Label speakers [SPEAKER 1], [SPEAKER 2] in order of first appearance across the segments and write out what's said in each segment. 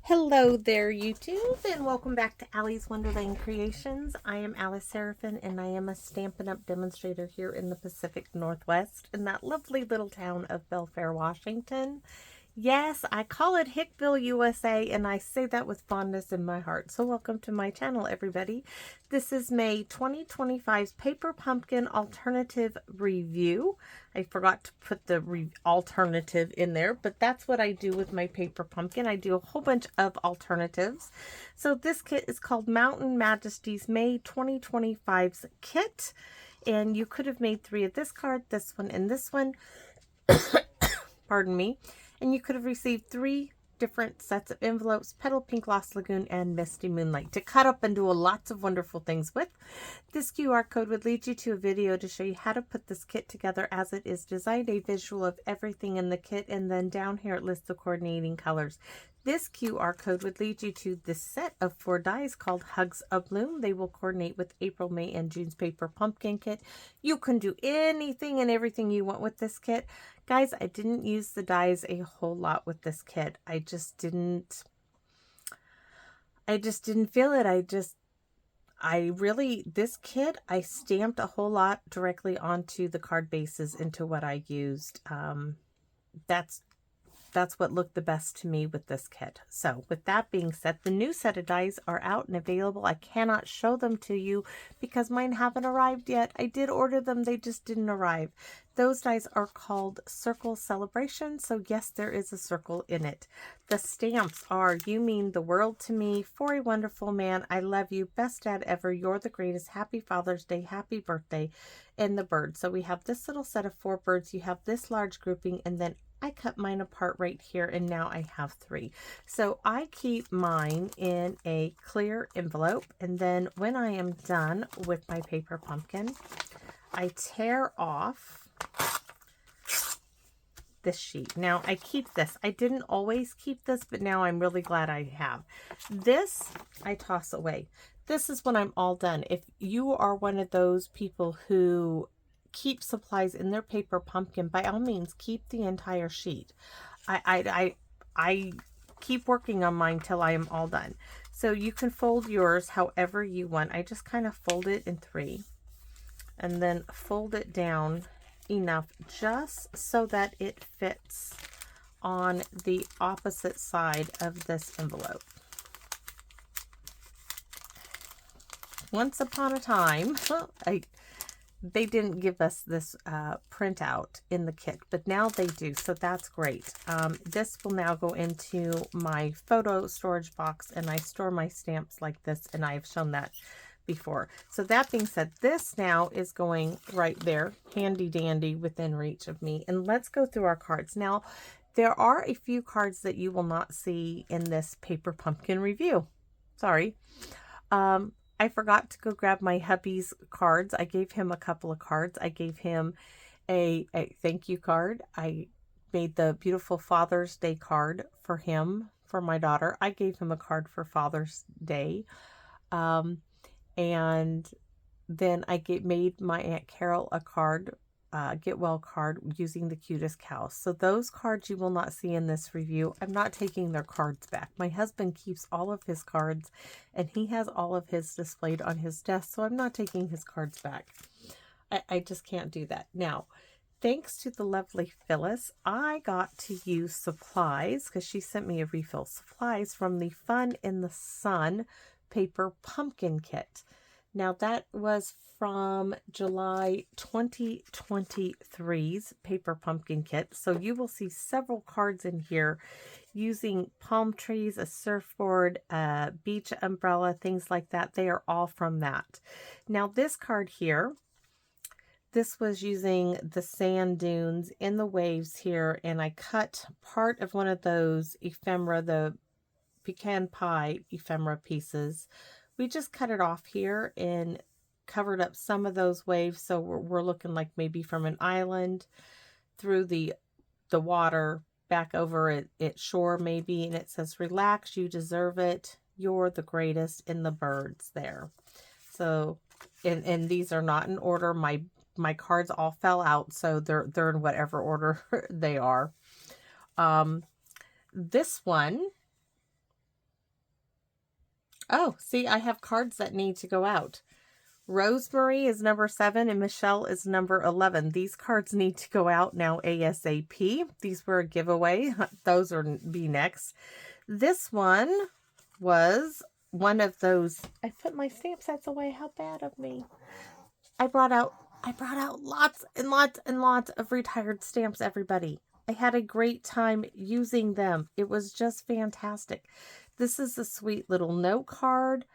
[SPEAKER 1] Hello there, YouTube, and welcome back to Allie's Wonderland Creations. I am Alice Seraphin, and I am a Stampin' Up! Demonstrator here in the Pacific Northwest in that lovely little town of Belfair, Washington. Yes, I call it Hickville, USA, and I say that with fondness in my heart. So welcome to my channel, everybody. This is May 2025's Paper Pumpkin Alternative Review. I forgot to put the alternative in there, but that's what I do with my Paper Pumpkin. I do a whole bunch of alternatives. So this kit is called Mountain Majesties May 2025's kit. And you could have made 3 of this card, this one, and this one. Pardon me. And you could have received 3 different sets of envelopes: Petal Pink, Lost Lagoon, and Misty Moonlight, to cut up and do lots of wonderful things with. This QR code would lead you to a video to show you how to put this kit together as it is designed, a visual of everything in the kit, and then down here it lists the coordinating colors. This QR code would lead you to this set of 4 dies called Hugs of Bloom. They will coordinate with April, May, and June's Paper Pumpkin kit. You can do anything and everything you want with this kit. Guys, I didn't use the dies a whole lot with this kit. I just didn't feel it. This kit, I stamped a whole lot directly onto the card bases into what I used. That's what looked the best to me with this kit. So with that being said, the new set of dies are out and available. I cannot show them to you because mine haven't arrived yet. I did order them, they just didn't arrive. Those dies are called Circle Celebration. So yes, there is a circle in it. The stamps are: You mean the world to me, for a wonderful man, I love you, best dad ever, you're the greatest, happy Father's Day, happy birthday, and the bird. So we have this little set of 4 birds. You have this large grouping, and then I cut mine apart right here, and now I have 3. So I keep mine in a clear envelope, and then when I am done with my Paper Pumpkin, I tear off this sheet. Now I keep this. I didn't always keep this, but now I'm really glad I have. This I toss away. This is when I'm all done. If you are one of those people who keep supplies in their Paper Pumpkin, by all means keep the entire sheet. I keep working on mine till I am all done. So you can fold yours however you want. I just kind of fold it in 3 and then fold it down enough just so that it fits on the opposite side of this envelope. Once upon a time, they didn't give us this printout in the kit, but now they do, so that's great. This will now go into my photo storage box, and I store my stamps like this, and I've shown that before. So that being said, this now is going right there, handy dandy, within reach of me. And let's go through our cards. Now, there are a few cards that you will not see in this Paper Pumpkin review. Sorry. I forgot to go grab my hubby's cards. I gave him a couple of cards. I gave him a thank you card. I made the beautiful Father's Day card for him, for my daughter. I gave him a card for Father's Day. And then I made my Aunt Carol a card, get well card, using the cutest cow. So those cards you will not see in this review. I'm not taking their cards back. My husband keeps all of his cards, and he has all of his displayed on his desk, so I'm not taking his cards back. I just can't do that. Now, thanks to the lovely Phyllis, I got to use supplies, because she sent me a refill supplies from the Fun in the Sun Paper Pumpkin kit. Now that was from July 2023's Paper Pumpkin kit. So you will see several cards in here using palm trees, a surfboard, a beach umbrella, things like that. They are all from that. Now this card here, this was using the sand dunes in the waves here, and I cut part of one of those ephemera, the pecan pie ephemera pieces. We just cut it off here and covered up some of those waves, so we're looking like maybe from an island through the water back over at shore maybe, and it says, relax, you deserve it, you're the greatest, in the birds there. So and these are not in order. My cards all fell out, so they're in whatever order they are. This one Oh, see, I have cards that need to go out. Rosemary is number 7 and Michelle is number 11. These cards need to go out now ASAP. These were a giveaway. Those are be next. This one was one of those. I put my stamp sets away. How bad of me. I brought out lots and lots and lots of retired stamps, everybody. I had a great time using them. It was just fantastic. This is a sweet little note card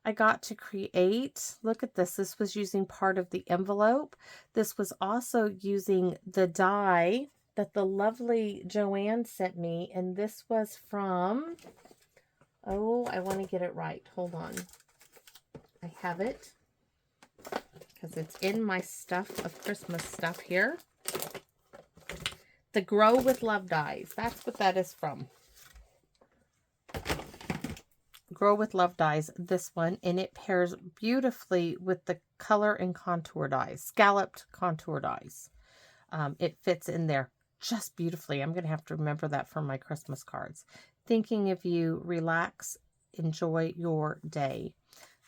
[SPEAKER 1] I got to create. Look at this. This was using part of the envelope. This was also using the die that the lovely Joanne sent me. And this was from, oh, I want to get it right. Hold on. I have it because it's in my stuff of Christmas stuff here. The Grow with Love dies. That's what that is from. Grow with Love dies, this one, and it pairs beautifully with the color and contour dies, scalloped contour dies. It fits in there just beautifully. I'm going to have to remember that for my Christmas cards. Thinking of you, relax, enjoy your day.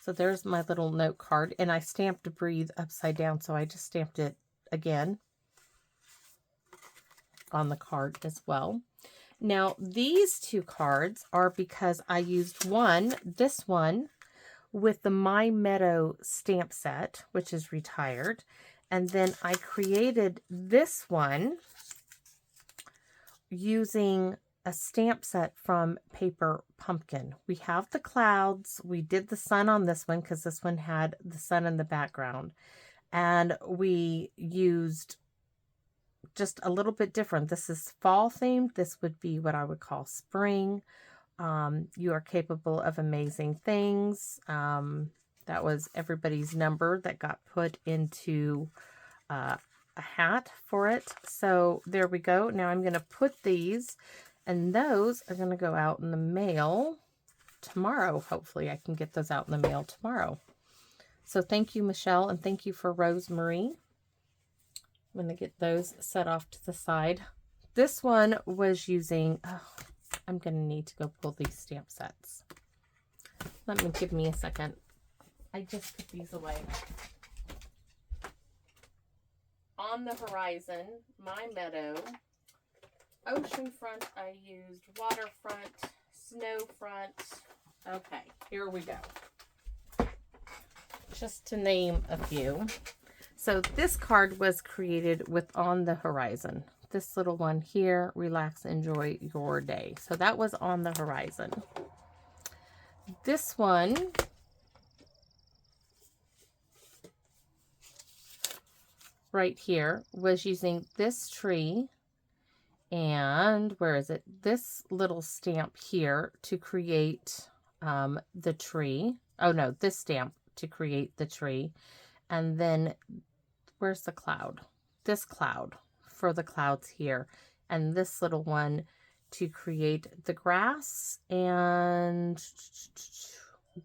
[SPEAKER 1] So there's my little note card, and I stamped Breathe upside down, so I just stamped it again on the card as well. Now, these two cards are because I used this one, with the My Meadow stamp set, which is retired. And then I created this one using a stamp set from Paper Pumpkin. We have the clouds. We did the sun on this one because this one had the sun in the background. And we used just a little bit different. This is fall themed. This would be what I would call spring. You are capable of amazing things. That was everybody's number that got put into a hat for it. So there we go. Now I'm going to put these, and those are going to go out in the mail tomorrow. Hopefully I can get those out in the mail tomorrow. So thank you, Michelle, and thank you for Rosemary. I'm going to get those set off to the side. This one was using, oh, I'm going to need to go pull these stamp sets. Give me a second. I just put these away. On the Horizon, My Meadow, Oceanfront, I used Waterfront, Snowfront. Okay, here we go. Just to name a few. So this card was created with On the Horizon. This little one here, relax, enjoy your day. So that was On the Horizon. This one right here was using this tree and, where is it? This little stamp here to create the tree. Oh no, this stamp to create the tree. And then where's the cloud? This cloud for the clouds here. And this little one to create the grass. And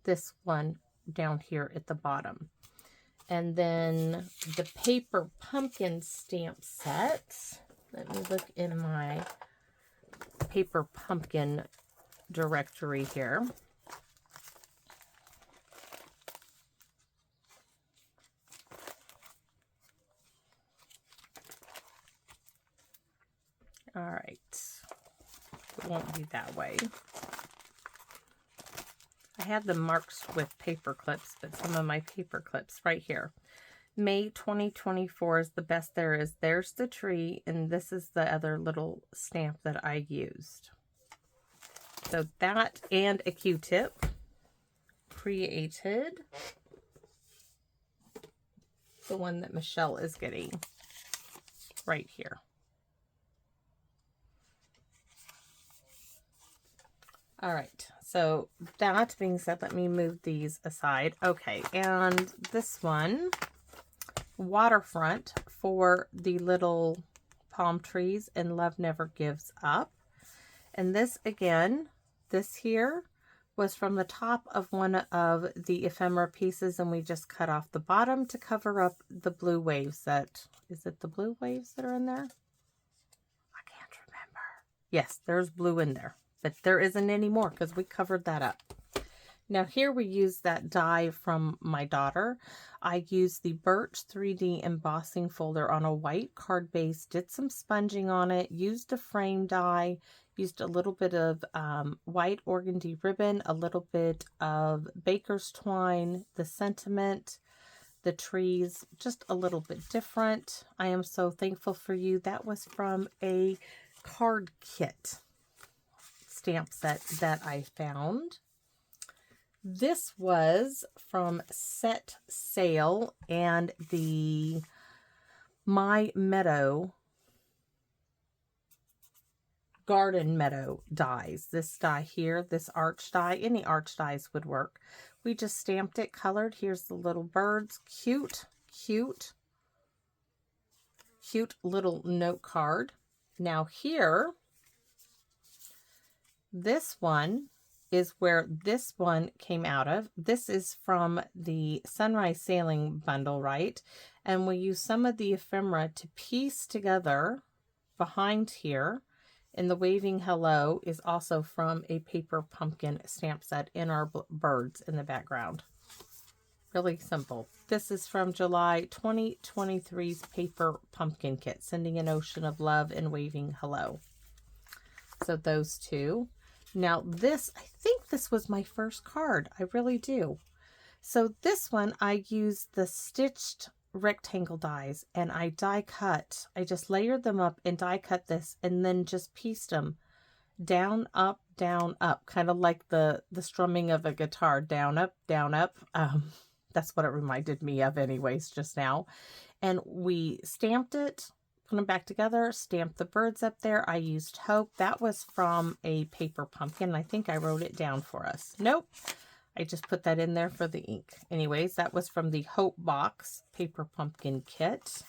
[SPEAKER 1] this one down here at the bottom. And then the Paper Pumpkin stamp set. Let me look in my Paper Pumpkin directory here. All right, it won't be that way. I had them marked with paper clips, but some of my paper clips right here. May 2024 is the best there is. There's the tree, and this is the other little stamp that I used. So that and a Q-tip created the one that Michelle is getting right here. All right, so that being said, let me move these aside. Okay, and this one, Waterfront, for the little palm trees and Love Never Gives Up. And this, again, this here was from the top of one of the ephemera pieces, and we just cut off the bottom to cover up the blue waves that, is it the blue waves that are in there? I can't remember. Yes, there's blue in there. But there isn't any more because we covered that up. Now here we use that die from my daughter. I used the Birch 3D embossing folder on a white card base, did some sponging on it, used a frame die, used a little bit of white organdy ribbon, a little bit of baker's twine, the sentiment, the trees, just a little bit different. I am so thankful for you. That was from a card kit stamp set that I found. This was from Set Sail and the My Meadow Garden Meadow dies. This die here, this arch die, any arch dies would work. We just stamped it, colored. Here's the little birds. Cute, cute, cute little note card. Now here, this one is where this one came out of. This is from the Sunrise Sailing bundle, right? And we use some of the ephemera to piece together behind here. And the Waving Hello is also from a paper pumpkin stamp set in our birds in the background. Really simple. This is from July 2023's paper pumpkin kit, Sending an Ocean of Love and Waving Hello. So those two. Now this, I think this was my first card. I really do. So this one, I used the stitched rectangle dies and I die cut. I just layered them up and die cut this and then just pieced them down, up, kind of like the strumming of a guitar, down, up, down, up. That's what it reminded me of anyways just now. And we stamped it, put them back together, stamped the birds up there. I used Hope. That was from a paper pumpkin. I think I wrote it down for us. Nope. I just put that in there for the ink. Anyways, that was from the Hope Box Paper Pumpkin Kit.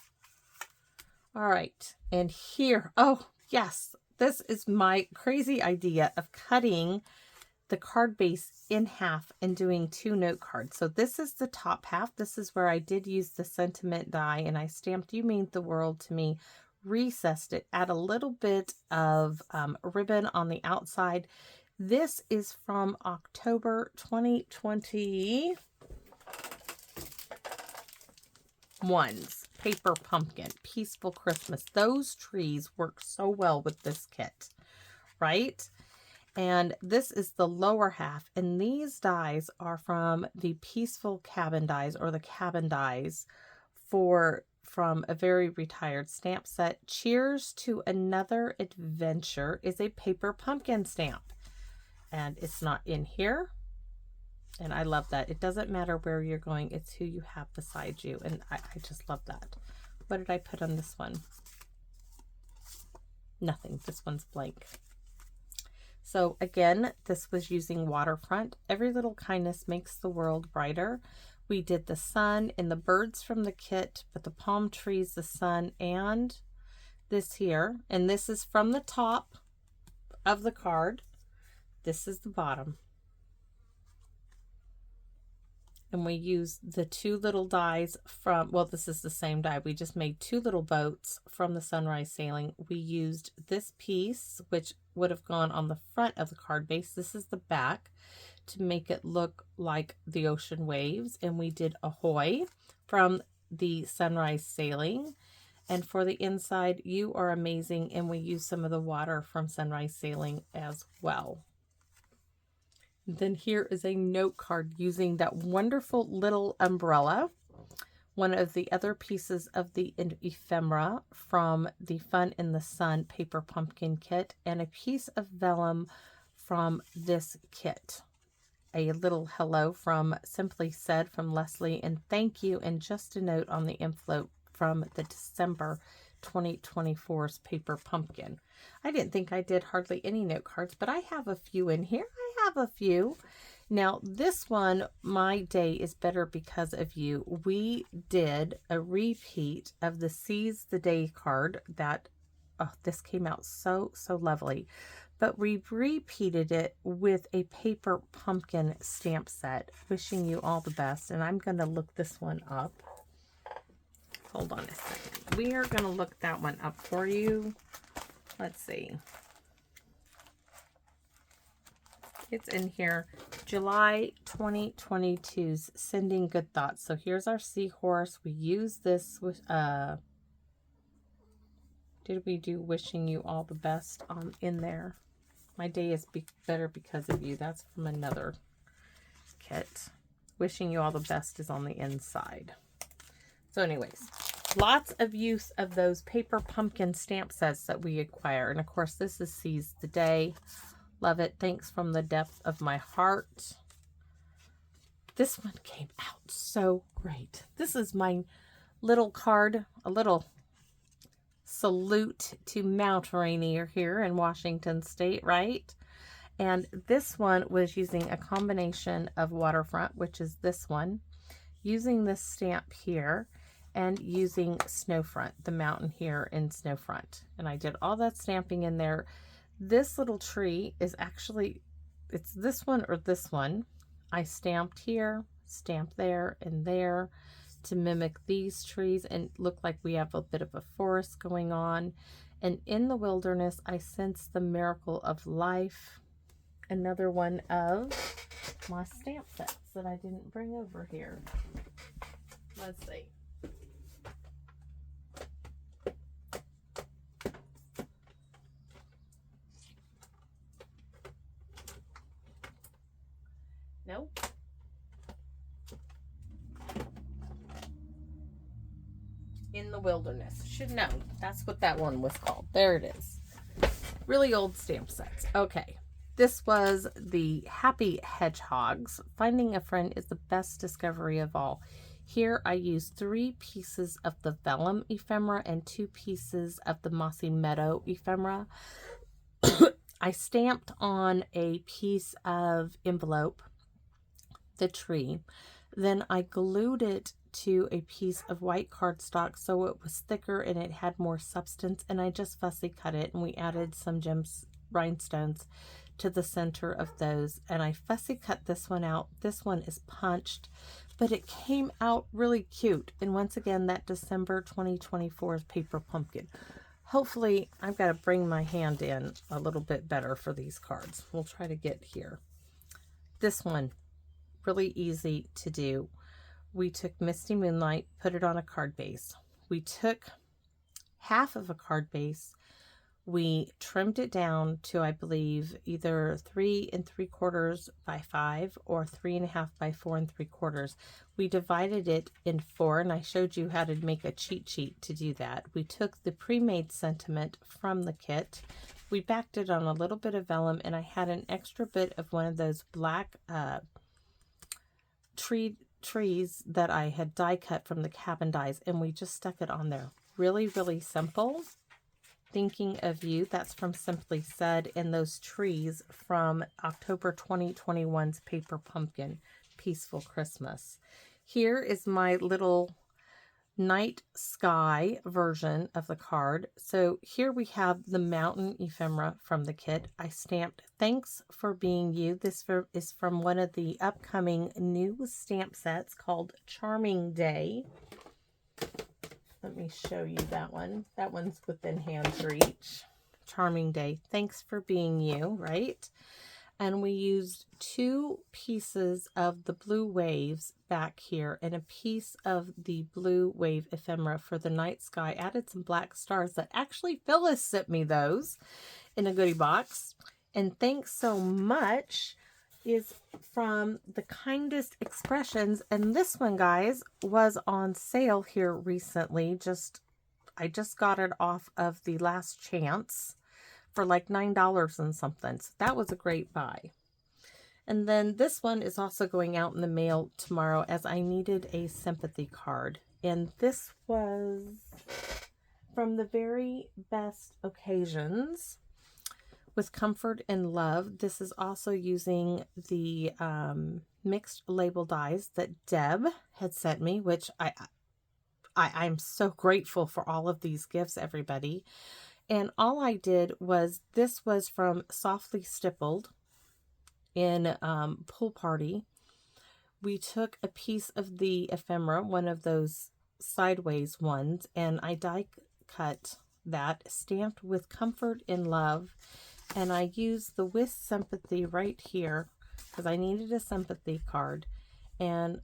[SPEAKER 1] All right. And here, oh, yes, this is my crazy idea of cutting the card base in half and doing 2 note cards. So this is the top half. This is where I did use the sentiment die and I stamped You Mean the World to Me, recessed it, add a little bit of ribbon on the outside. This is from October 2021's Paper Pumpkin, Peaceful Christmas. Those trees work so well with this kit, right? And this is the lower half. And these dies are from the Peaceful Cabin dies, or the cabin dies from a very retired stamp set. Cheers to Another Adventure is a paper pumpkin stamp. And it's not in here. And I love that. It doesn't matter where you're going. It's who you have beside you. And I just love that. What did I put on this one? Nothing. This one's blank. So again, this was using waterfront. Every little kindness makes the world brighter. We did the sun and the birds from the kit, but the palm trees, the sun, and this here. And this is from the top of the card. This is the bottom. And we use the 2 little dies from, well, this is the same die. We just made 2 little boats from the Sunrise Sailing. We used this piece, which would have gone on the front of the card base. This is the back to make it look like the ocean waves. And we did Ahoy from the Sunrise Sailing. And for the inside, You Are Amazing. And we used some of the water from Sunrise Sailing as well. Then here is a note card using that wonderful little umbrella. One of the other pieces of the ephemera from the Fun in the Sun Paper Pumpkin Kit, and a piece of vellum from this kit. A little hello from Simply Said from Leslie, and thank you, and just a note on the envelope from the December 2024's Paper Pumpkin. I didn't think I did hardly any note cards, but I have a few in here. I have a few. Now this one, My Day is Better Because of You. We did a repeat of the Seize the Day card that, oh, this came out so lovely. But we repeated it with a paper pumpkin stamp set. Wishing you all the best. And I'm going to look this one up. Hold on a second. We are going to look that one up for you. Let's see. It's in here. July 2022's Sending Good Thoughts. So here's our seahorse. We use this with, did we do Wishing You All the Best in there? My day is better because of you. That's from another kit. Wishing You All the Best is on the inside. So anyways, lots of use of those paper pumpkin stamp sets that we acquire. And of course, this is Seize the Day. Love it. Thanks from the depth of my heart. This one came out so great. This is my little card, a little salute to Mount Rainier here in Washington State, right? And this one was using a combination of waterfront, which is this one, using this stamp here, and using snowfront, the mountain here in snowfront. And I did all that stamping in there. This little tree is actually, it's this one or this one. I stamped here, stamped there, and there to mimic these trees and look like we have a bit of a forest going on. And in the wilderness, I sense the miracle of life. Another one of my stamp sets that I didn't bring over here. Let's see. Nope. In the Wilderness. Should know. That's what that one was called. There it is. Really old stamp sets. Okay. This was the Happy Hedgehogs. Finding a Friend is the best discovery of all. Here I used 3 pieces of the vellum ephemera and 2 pieces of the Mossy Meadow ephemera. I stamped on a piece of envelope the tree. Then I glued it to a piece of white cardstock so it was thicker and it had more substance, and I just fussy cut it, and we added some gems rhinestones to the center of those, and I fussy cut this one out. This one is punched, but it came out really cute. And once again, that December 2024 paper pumpkin. Hopefully I've got to bring my hand in a little bit better for these cards. We'll try to get here. This one, really easy to do. We took Misty Moonlight, put it on a card base. We took half of a card base. We trimmed it down to, I believe, either 3 3/4 by 5 or 3 1/2 by 4 3/4. We divided it in 4, and I showed you how to make a cheat sheet to do that. We took the pre-made sentiment from the kit. We backed it on a little bit of vellum, and I had an extra bit of one of those black trees that I had die cut from the cabin dies, and we just stuck it on there. Really, really simple. Thinking of You, that's from Simply Said, and those trees from October 2021's Paper Pumpkin, Peaceful Christmas. Here is my little night sky version of the card. So here we have the mountain ephemera from the kit. I stamped Thanks for Being You. This is from one of the upcoming new stamp sets called Charming Day. Let me show you that one. That one's within hand's reach. Charming Day. Thanks for Being You, right? And we used 2 pieces of the blue waves back here and a piece of the blue wave ephemera for the night sky. Added some black stars that actually Phyllis sent me those in a goodie box. And Thanks So Much is from the Kindest Expressions, and this one, guys, was on sale here recently. I just got it off of the Last Chance for like $9 and something, so that was a great buy. And then this one is also going out in the mail tomorrow, as I needed a sympathy card, and this was from the Very Best Occasions with Comfort and Love. This is also using the mixed label dies that Deb had sent me, which I'm so grateful for all of these gifts, everybody. And all I did was, this was from Softly Stippled in Pool Party. We took a piece of the ephemera, one of those sideways ones, and I die cut that, stamped with Comfort and Love. And I used the With Sympathy right here because I needed a sympathy card, and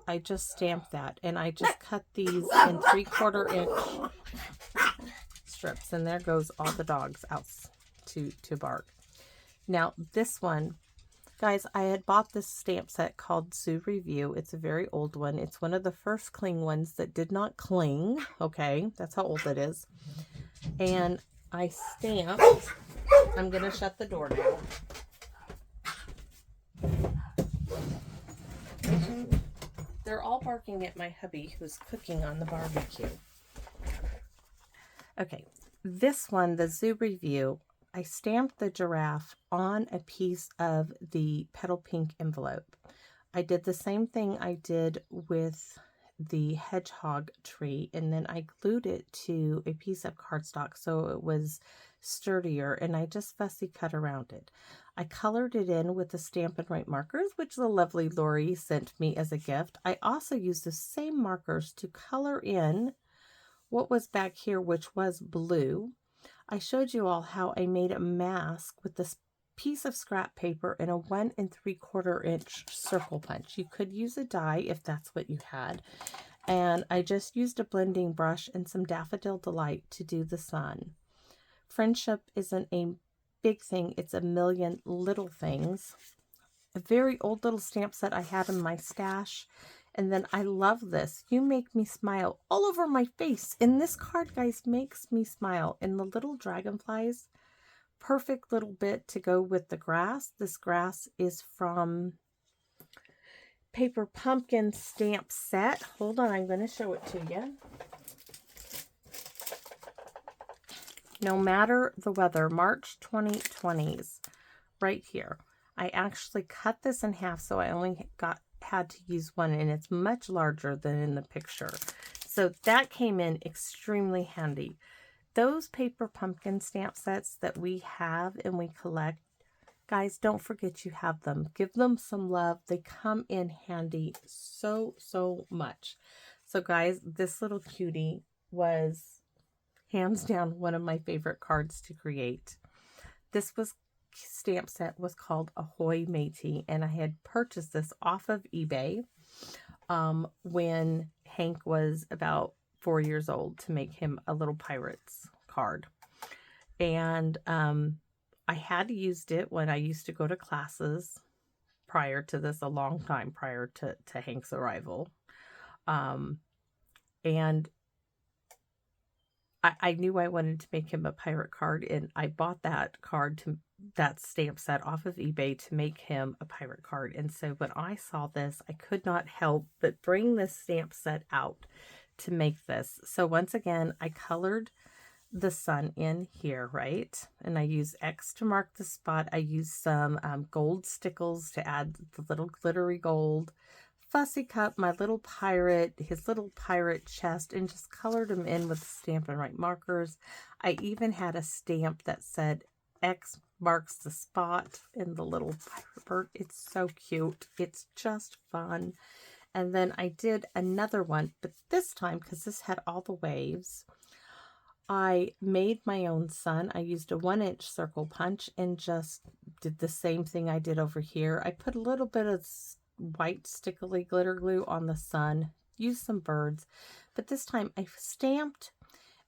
[SPEAKER 1] I just stamped that, and I just cut these in 3/4 inch strips, and there goes all the dogs out to bark. Now this one, guys, I had bought this stamp set called Zoo Review. It's a very old one. It's one of the first cling ones that did not cling. Okay, that's how old it is. And I stamped, I'm going to shut the door now. They're all barking at my hubby who's cooking on the barbecue. Okay, this one, the Zoo Review, I stamped the giraffe on a piece of the petal pink envelope. I did the same thing I did with the hedgehog tree, and then I glued it to a piece of cardstock so it was sturdier, and I just fussy cut around it. I colored it in with the Stampin' Up markers, which the lovely Lori sent me as a gift. I also used the same markers to color in what was back here, which was blue. I showed you all how I made a mask with this piece of scrap paper and a 1 3/4 inch circle punch. You could use a die if that's what you had. And I just used a blending brush and some Daffodil Delight to do the sun. Friendship isn't a big thing. It's a million little things. A very old little stamp set I had in my stash. And then I love this. You make me smile all over my face. And this card, guys, makes me smile. And the little dragonflies, perfect little bit to go with the grass. This grass is from Paper Pumpkin stamp set. Hold on, I'm going to show it to you. No matter the weather, March 2020s, right here. I actually cut this in half, so I only had to use one, and it's much larger than in the picture. So that came in extremely handy. Those Paper Pumpkin stamp sets that we have and we collect, guys, don't forget you have them. Give them some love. They come in handy so much. So guys, this little cutie was hands down one of my favorite cards to create. This stamp set was called Ahoy Matey, and I had purchased this off of eBay when Hank was about 4 years old to make him a little pirates card. And I had used it when I used to go to classes prior to this, a long time prior to Hank's arrival. And I knew I wanted to make him a pirate card, and I bought that stamp set off of eBay to make him a pirate card. And so when I saw this, I could not help but bring this stamp set out to make this. So once again, I colored the sun in here, right? And I used X to mark the spot. I used some gold stickles to add the little glittery gold. Fussy cut my little pirate, his little pirate chest, and just colored him in with Stampin' Up markers. I even had a stamp that said X marks the spot in the little pirate bird. It's so cute. It's just fun. And then I did another one, but this time, because this had all the waves, I made my own sun. I used a 1 inch circle punch and just did the same thing I did over here. I put a little bit of white stickly glitter glue on the sun, used some birds, but this time I stamped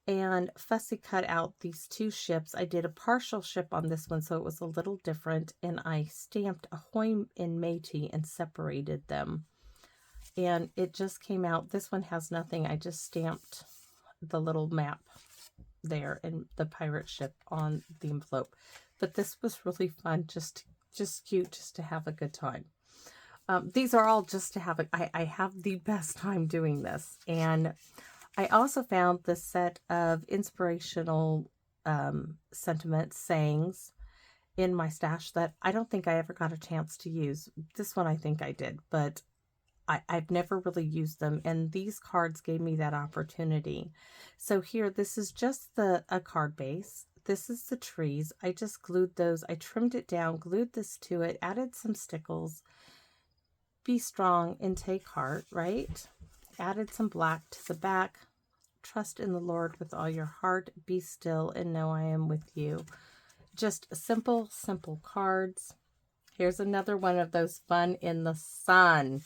[SPEAKER 1] and fussy cut out these two ships. I did a partial ship on this one, so it was a little different, and I stamped Ahoy and Matey and separated them, and it just came out. This one has nothing. I just stamped the little map there and the pirate ship on the envelope, but this was really fun, just cute, just to have a good time. These are all just to have I have the best time doing this. And I also found this set of inspirational sentiments, sayings in my stash that I don't think I ever got a chance to use. This one I think I did, but I've never really used them, and these cards gave me that opportunity. So here, this is just a card base. This is the trees. I just glued those. I trimmed it down, glued this to it, added some stickles. Be strong and take heart, right? Added some black to the back. Trust in the Lord with all your heart. Be still and know I am with you. Just simple cards. Here's another one of those fun in the sun.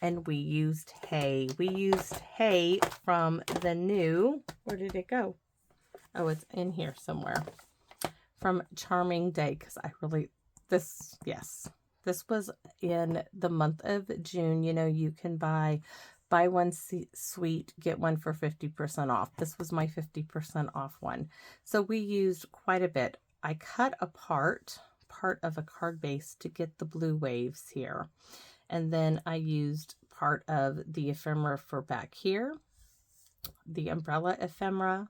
[SPEAKER 1] And we used hay. We used hay from the new, where did it go? Oh, it's in here somewhere. From Charming Day, because I really, yes. This was in the month of June. You know, you can buy one sweet, get one for 50% off. This was my 50% off one. So we used quite a bit. I cut apart part of a card base to get the blue waves here. And then I used part of the ephemera for back here, the umbrella ephemera,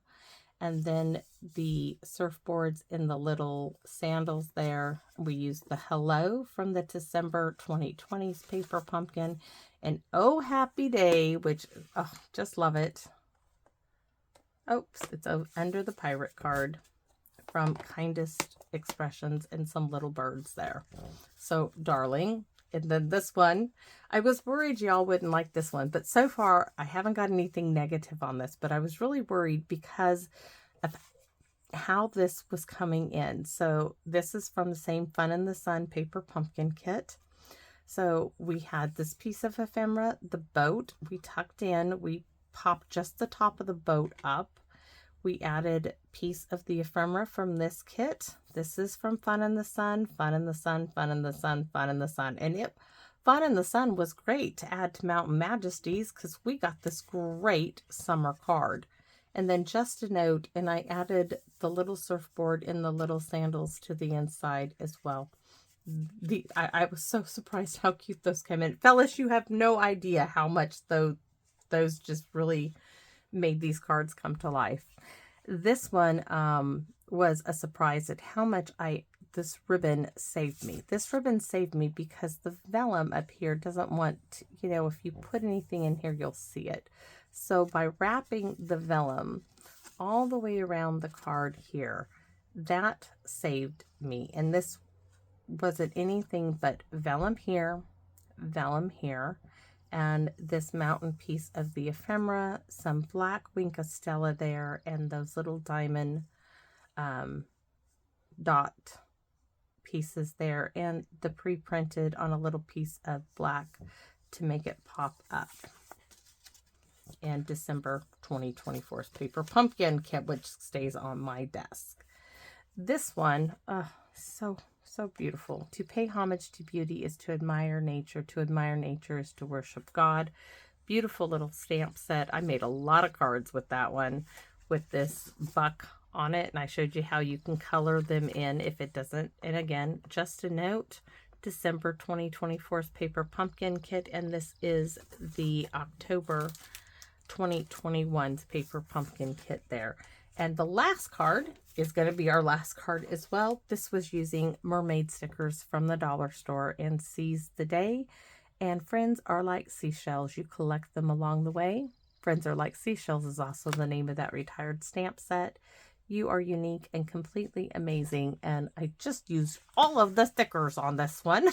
[SPEAKER 1] and then the surfboards in the little sandals there. We used the Hello from the December 2020's paper pumpkin, and Oh Happy Day, which, oh, just love it. Oops, it's under the pirate card from Kindest Expressions, and some little birds there. So, darling. And then this one, I was worried y'all wouldn't like this one, but so far I haven't got anything negative on this, but I was really worried because of how this was coming in. So this is from the same Fun in the Sun paper pumpkin kit. So we had this piece of ephemera, the boat we tucked in, we popped just the top of the boat up. We added piece of the ephemera from this kit. This is from Fun in the Sun, Fun in the Sun, Fun in the Sun, Fun in the Sun. And Fun in the Sun was great to add to Mountain Majesties because we got this great summer card. And then just a note, and I added the little surfboard and the little sandals to the inside as well. I was so surprised how cute those came in. Phyllis, you have no idea how much those just really made these cards come to life. This one was a surprise at how much this ribbon saved me. This ribbon saved me because the vellum up here doesn't want, you know, if you put anything in here, you'll see it. So by wrapping the vellum all the way around the card here, that saved me. And this wasn't anything but vellum here, and this mountain piece of the ephemera, some black Wink of Stella there, and those little diamond dot pieces there, and the pre-printed on a little piece of black to make it pop up. And December 2024's paper pumpkin kit, which stays on my desk. This one, so beautiful. To pay homage to beauty is to admire nature. To admire nature is to worship God. Beautiful little stamp set. I made a lot of cards with that one, with this buck on it. And I showed you how you can color them in if it doesn't. And again, just a note, December 2024's paper pumpkin kit. And this is the October 2021's paper pumpkin kit there. And the last card is going to be our last card as well. This was using mermaid stickers from the dollar store and Seize the Day. And Friends Are Like Seashells. You collect them along the way. Friends Are Like Seashells is also the name of that retired stamp set. You are unique and completely amazing. And I just used all of the stickers on this one.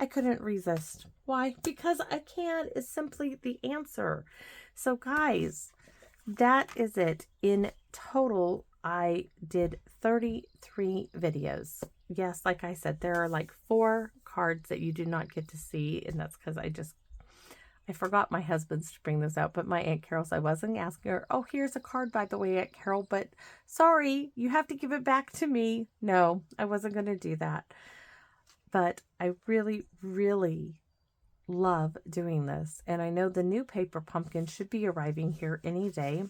[SPEAKER 1] I couldn't resist. Why? Because I can is simply the answer. So guys, that is it. In total, I did 33 videos. Yes, like I said, there are like 4 cards that you do not get to see, and that's because I forgot my husband's to bring this out, but my Aunt Carol's, I wasn't asking her, oh, here's a card, by the way, Aunt Carol, but sorry, you have to give it back to me. No, I wasn't going to do that. But I really, really love doing this. And I know the new paper pumpkin should be arriving here any day.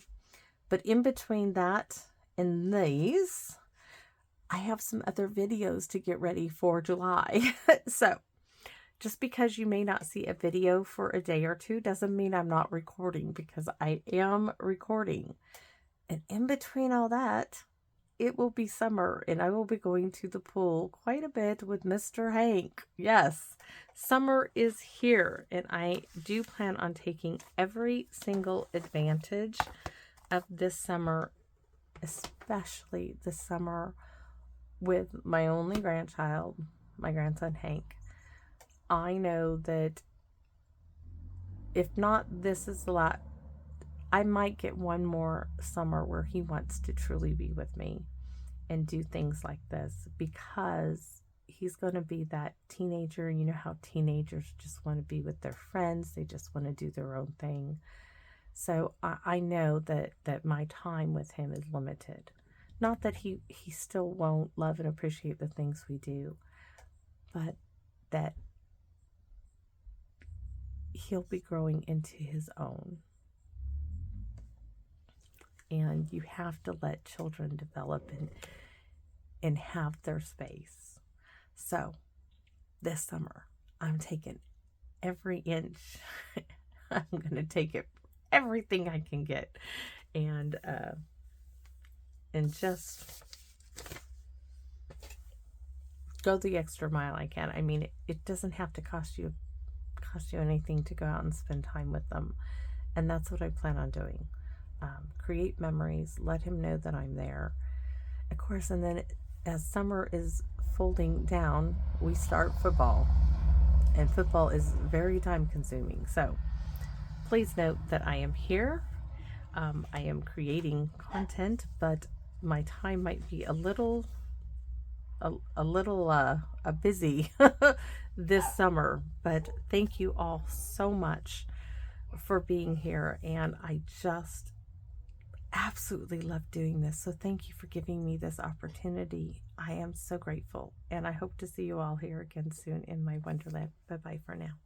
[SPEAKER 1] But in between that and these, I have some other videos to get ready for July. So just because you may not see a video for a day or two doesn't mean I'm not recording, because I am recording. And in between all that, it will be summer and I will be going to the pool quite a bit with Mr. Hank. Yes, summer is here, and I do plan on taking every single advantage of this summer, especially the summer with my only grandchild, my grandson Hank. I know that if not, this is a lot. I might get one more summer where he wants to truly be with me and do things like this, because he's going to be that teenager. You know how teenagers just want to be with their friends. They just want to do their own thing. So I know that my time with him is limited. Not that he still won't love and appreciate the things we do, but that he'll be growing into his own. And you have to let children develop and have their space. So this summer, I'm taking every inch. I'm going to take it everything I can get, and just go the extra mile I can. I mean, it doesn't have to cost you anything to go out and spend time with them, and that's what I plan on doing. Create memories, let him know that I'm there, of course. And then as summer is folding down, we start football, and football is very time consuming. So please note that I am here. I am creating content, but my time might be a little busy this summer. But thank you all so much for being here, and I just absolutely love doing this. So thank you for giving me this opportunity. I am so grateful, and I hope to see you all here again soon in my wonderland. Bye bye for now.